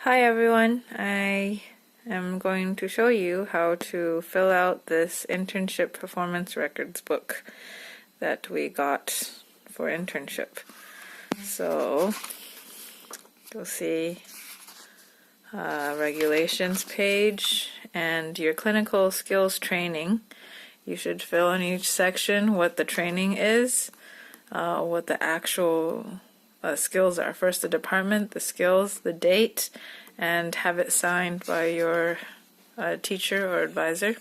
Hi everyone, I am going to show you how to fill out this internship performance records book that we got for internship. So you'll see regulations page and your clinical skills training. You should fill in each section what the training is, what the actual skills are. First the department, the skills, the date, and have it signed by your teacher or advisor.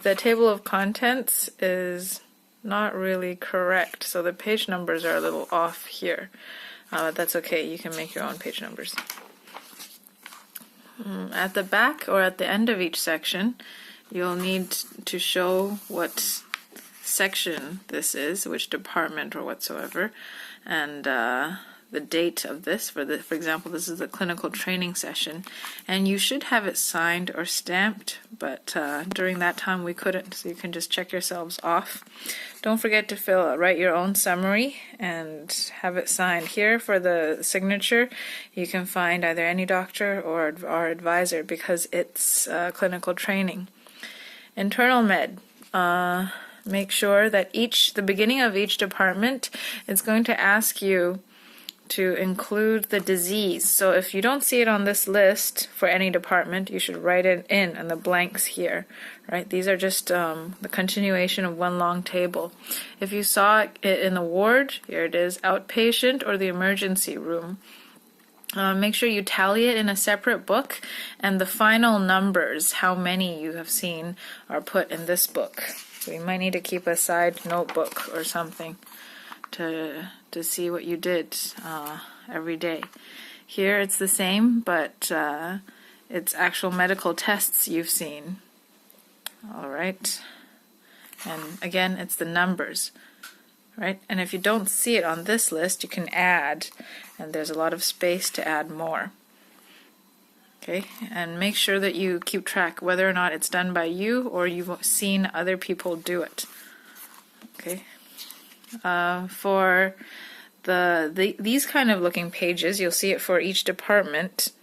The table of contents is not really correct, so the page numbers are a little off here. That's okay, you can make your own page numbers. At the back or at the end of each section, you'll need to show what section this is, which department or whatsoever, and the date of this. For example, this is the clinical training session, and you should have it signed or stamped, but during that time we couldn't, so you can just check yourselves off. Don't forget to write your own summary and have it signed. Here for the signature, you can find either any doctor or our advisor because it's clinical training. Internal med. Make sure that the beginning of each department is going to ask you to include the disease. So if you don't see it on this list for any department, you should write it in the blanks here. Right? These are just the continuation of one long table. If you saw it in the ward, here it is, outpatient or the emergency room. Make sure you tally it in a separate book, and the final numbers, how many you have seen, are put in this book. So you might need to keep a side notebook or something to see what you did every day. Here it's the same, but it's actual medical tests you've seen. All right. And again, it's the numbers. Right? And if you don't see it on this list, you can add, and there's a lot of space to add more. Okay, and make sure that you keep track whether or not it's done by you or you've seen other people do it. Okay, for these kind of looking pages, you'll see it for each department.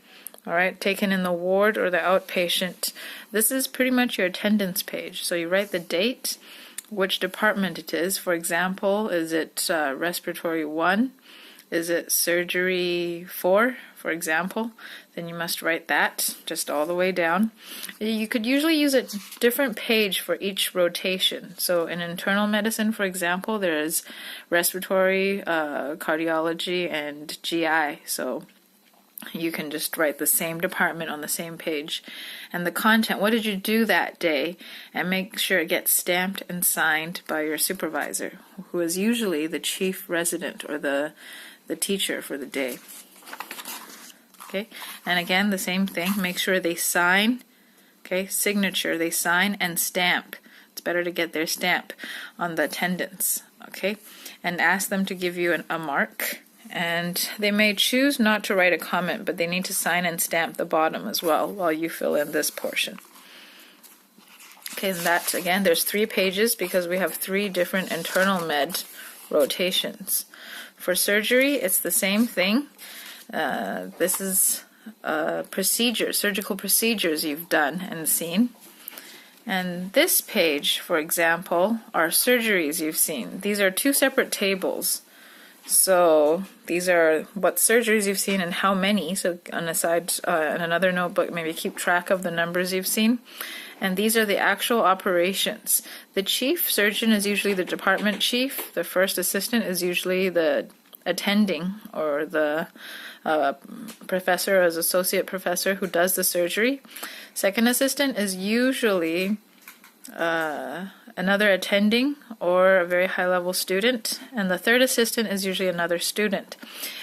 All right, taken in the ward or the outpatient. This is pretty much your attendance page. So you write the date, which department it is. For example, is it respiratory 1? Is it surgery 4, for example? Then you must write that just all the way down. You could usually use a different page for each rotation. So in internal medicine, for example, there is respiratory, cardiology, and GI. So you can just write the same department on the same page. And the content, what did you do that day? And make sure it gets stamped and signed by your supervisor, who is usually the chief resident or the teacher for the day. Okay, and again, the same thing. Make sure they sign, okay, signature, they sign and stamp. It's better to get their stamp on the attendance, okay? And ask them to give you a mark. And they may choose not to write a comment, but they need to sign and stamp the bottom as well while you fill in this portion. Okay, and that, again, there's 3 pages because we have 3 different internal med rotations. For surgery, it's the same thing. This is surgical procedures you've done and seen. And this page, for example, are surgeries you've seen. These are 2 separate tables. So these are what surgeries you've seen and how many. So on the side, in another notebook, maybe keep track of the numbers you've seen. And these are the actual operations. The chief surgeon is usually the department chief. The first assistant is usually the attending or the professor or associate professor who does the surgery. Second assistant is usually another attending or a very high-level student, and the third assistant is usually another student.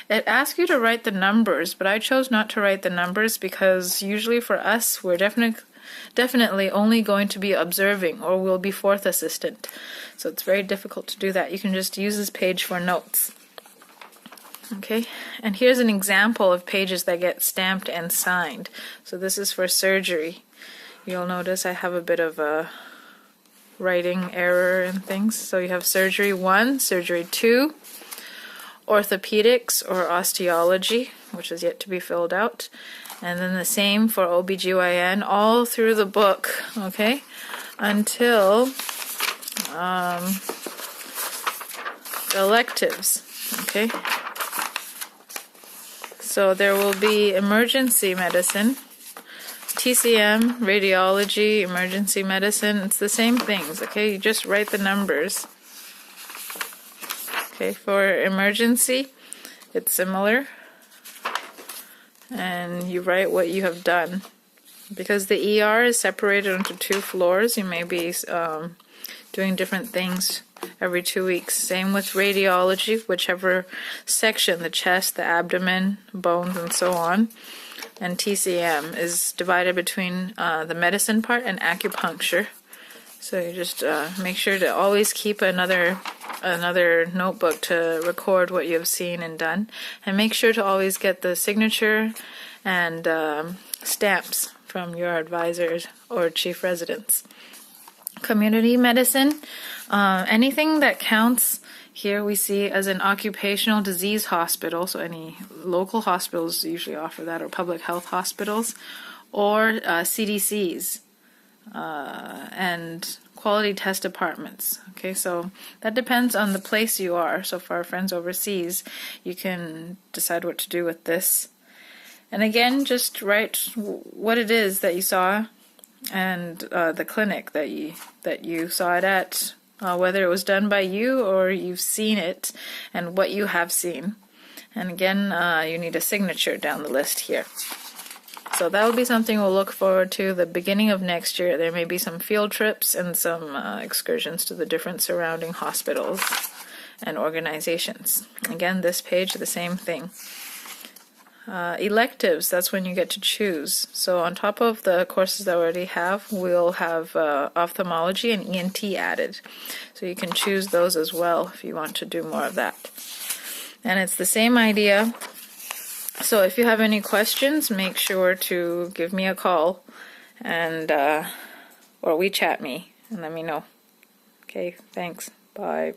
It asks you to write the numbers, but I chose not to write the numbers because usually for us, we're definitely only going to be observing, or we'll be fourth assistant. So it's very difficult to do that. You can just use this page for notes. Okay, and here's an example of pages that get stamped and signed. So this is for surgery. You'll notice I have a bit of a writing error and things. So you have surgery 1, surgery 2, orthopedics or osteology, which is yet to be filled out. And then the same for OBGYN all through the book, okay, until electives, okay. So there will be emergency medicine, TCM, radiology, emergency medicine. It's the same things, okay? You just write the numbers. Okay, for emergency, it's similar. And you write what you have done. Because the ER is separated into 2 floors, you may be doing different things every 2 weeks. Same with radiology, whichever section, the chest, the abdomen, bones, and so on. And TCM is divided between the medicine part and acupuncture. So you just make sure to always keep another notebook to record what you have seen and done. And make sure to always get the signature and stamps from your advisors or chief residents. Community medicine, anything that counts here we see as an occupational disease hospital, so any local hospitals usually offer that, or public health hospitals, or CDCs and quality test departments. Okay, so that depends on the place you are. So for our friends overseas, you can decide what to do with this. And again, just write what it is that you saw and the clinic that you saw it at, whether it was done by you or you've seen it, and what you have seen. And again, you need a signature down the list here. So that will be something we'll look forward to the beginning of next year. There may be some field trips and some excursions to the different surrounding hospitals and organizations. Again, this page, the same thing. Electives, that's when you get to choose. So on top of the courses that we already have, we'll have ophthalmology and ENT added. So you can choose those as well if you want to do more of that. And it's the same idea. So if you have any questions, make sure to give me a call and or WeChat me and let me know. Okay, thanks. Bye.